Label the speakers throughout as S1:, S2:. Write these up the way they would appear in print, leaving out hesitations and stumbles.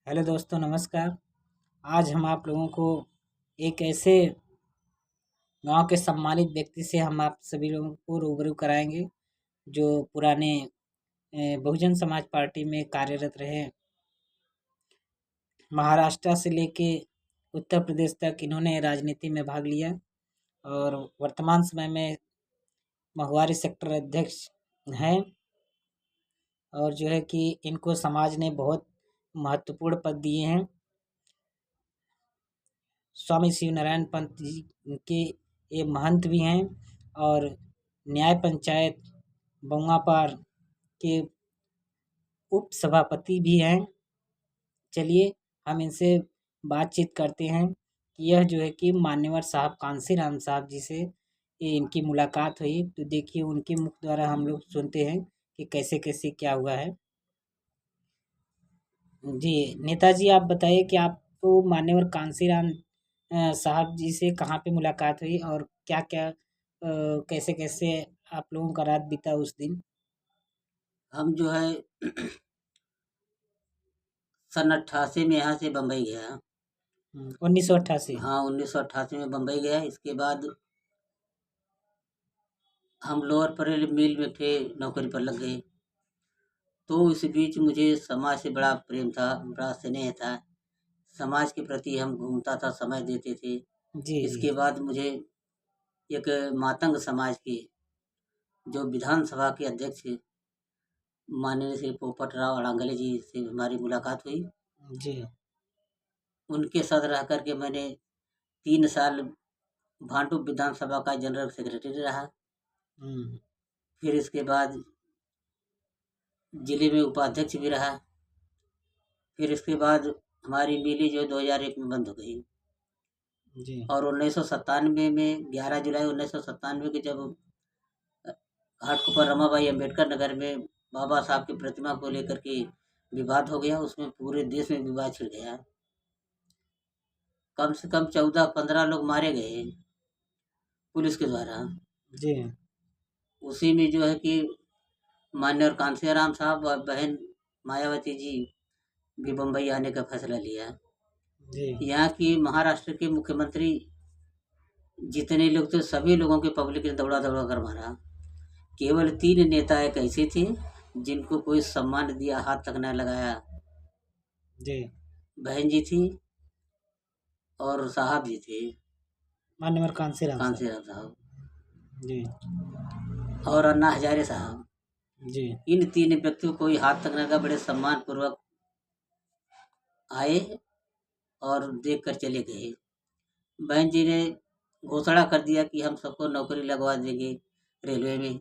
S1: Hello दोस्तों, नमस्कार। आज हम आप लोगों को एक ऐसे गांव के सम्मानित व्यक्ति से हम आप सभी लोगों को रूबरू कराएंगे जो पुराने बहुजन समाज पार्टी में कार्यरत रहे। महाराष्ट्र से लेके उत्तर प्रदेश तक इन्होंने राजनीति में भाग लिया और वर्तमान समय में महुआरी सेक्टर अध्यक्ष हैं। और जो है कि इनको समाज ने बहुत महत्वपूर्ण पद दिए हैं। स्वामी शिवनारायण पंत जी के ये महंत भी हैं और न्याय पंचायत बउआपार के उप सभापति भी हैं। चलिए हम इनसे बातचीत करते हैं कि यह जो है कि मान्यवर साहब कांसीराम साहब जी से ये इनकी मुलाकात हुई, तो देखिए उनके मुख द्वारा हम लोग सुनते हैं कि कैसे कैसे क्या हुआ है। जी नेताजी, आप बताइए कि आपको मान्यवर कांसीराम साहब जी से कहाँ पे मुलाकात हुई और क्या क्या कैसे कैसे आप लोगों का रात बीता उस दिन।
S2: हम जो है सन 88 में यहाँ से बम्बई गया।
S1: 1988।
S2: हाँ, 1988 में बम्बई गया। इसके बाद हम लोअर परेल मिल में थे, नौकरी पर लग गए। तो इस बीच मुझे समाज से बड़ा प्रेम था, बड़ा स्नेह था। समाज के प्रति हम घूमता था, समय देते थे।
S1: जी जी।
S2: इसके बाद मुझे एक मातंग समाज के जो विधानसभा के अध्यक्ष माननीय श्री पोपट राव अड़ांगले जी से हमारी मुलाकात हुई।
S1: जी।
S2: उनके साथ रह करके मैंने 3 साल भांडुप विधानसभा का जनरल सेक्रेटरी रहा।
S1: हम्म।
S2: फिर इसके बाद जिले में उपाध्यक्ष भी रहा। फिर इसके बाद हमारी मिली जो 2001 में बंद हो गई।
S1: जी
S2: और 1997 में 11 जुलाई 1997 के जब घाटकोपर रमाबाई अंबेडकर नगर में बाबा साहब की प्रतिमा को लेकर के विवाद हो गया, उसमें पूरे देश में विवाद छिड़ गया। कम से कम 14-15 लोग मारे गए पुलिस के द्वारा।
S1: जी।
S2: उसी में जो है कि माननीय कांसीराम साहब और बहन मायावती जी भी बम्बई आने का फैसला लिया।
S1: जी
S2: यहाँ की महाराष्ट्र के मुख्यमंत्री जितने लोग थे सभी लोगों के पब्लिक ने दौड़ा दौड़ा कर मारा। केवल 3 नेता एक ऐसे थे जिनको कोई सम्मान दिया, हाथ तक न लगाया।
S1: जी।
S2: बहन जी थी और साहब जी थे,
S1: मान्यवर कांसीराम साहब।
S2: कांसीराम साहब
S1: जी
S2: और अन्ना हजारे साहब।
S1: जी।
S2: इन 3 व्यक्तियों को कोई हाथ तक न लगा, बड़े सम्मान पूर्वक आए और देख कर चले गए। बहन जी ने घोषणा कर दिया कि हम सबको नौकरी लगवा देंगे रेलवे में।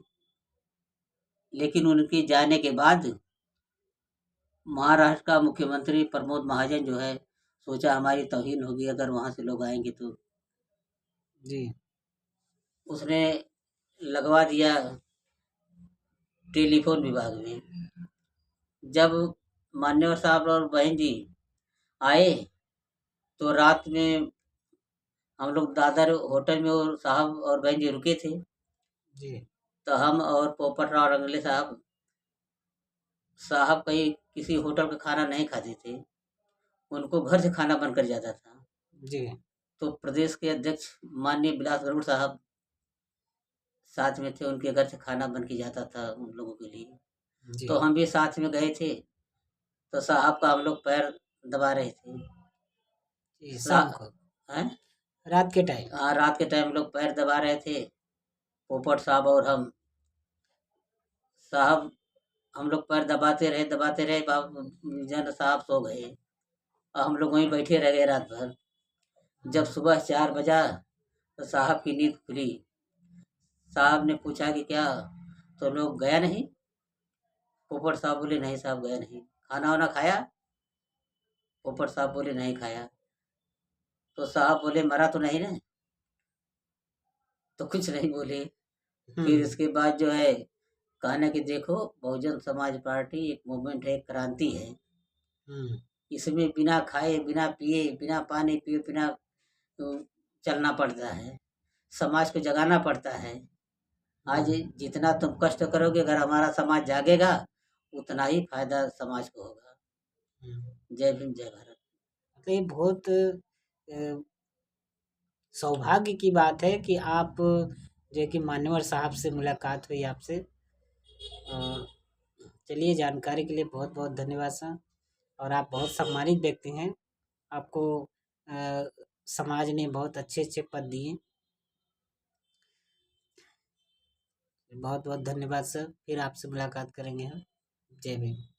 S2: लेकिन उनके जाने के बाद महाराष्ट्र का मुख्यमंत्री प्रमोद महाजन जो है सोचा हमारी तौहीन होगी अगर वहां से लोग आएंगे तो।
S1: जी
S2: उसने लगवा दिया टेलीफोन विभाग में। जब मान्यवर साहब और बहन जी आए तो रात में हम लोग दादर होटल में और साहब और बहन जी रुके थे।
S1: जी।
S2: तो हम और पोपट राव रंगले साहब साहब कहीं किसी होटल का खाना नहीं खाते थे, उनको घर से खाना बनकर जाता था।
S1: जी
S2: तो प्रदेश के अध्यक्ष माननीय बिलास गरुड़ साहब साथ में थे, उनके घर से खाना बन के जाता था उन लोगों के लिए।
S1: जी।
S2: तो हम भी साथ में गए थे। तो साहब का हम लोग पैर दबा रहे थे।
S1: जी,
S2: सा
S1: शाम को,
S2: हैं?
S1: रात के टाइम।
S2: हाँ, रात के टाइम लोग पैर दबा रहे थे, पोपट साहब और हम। साहब हम लोग पैर दबाते रहे जन साहब सो गए और हम लोग वहीं बैठे रह गए रात भर। जब सुबह 4 बजा तो साहब की नींद खुली। साहब ने पूछा कि क्या तो लोग गया नहीं? पोपट साहब बोले नहीं साहब गया नहीं। खाना वाना खाया? पोपट साहब बोले नहीं खाया। तो साहब बोले मरा तो नहीं ना? तो कुछ नहीं बोले। फिर इसके बाद जो है कहना कि देखो बहुजन समाज पार्टी एक मूवमेंट है, एक क्रांति है। इसमें बिना खाए, बिना पिए, बिना पानी पिए, बिना चलना पड़ता है। समाज को जगाना पड़ता है। आज जितना तुम कष्ट करोगे अगर हमारा समाज जागेगा उतना ही फायदा समाज को होगा। जय भीम जय भारत।
S1: तो ये बहुत सौभाग्य की बात है कि आप जो कि मान्यवर साहब से मुलाकात हुई आपसे। चलिए, जानकारी के लिए बहुत बहुत धन्यवाद सर। और आप बहुत सम्मानित व्यक्ति हैं। आपको समाज ने बहुत अच्छे अच्छे पद दिए। बहुत बहुत धन्यवाद सर। फिर आपसे मुलाकात करेंगे हम। जय भीम।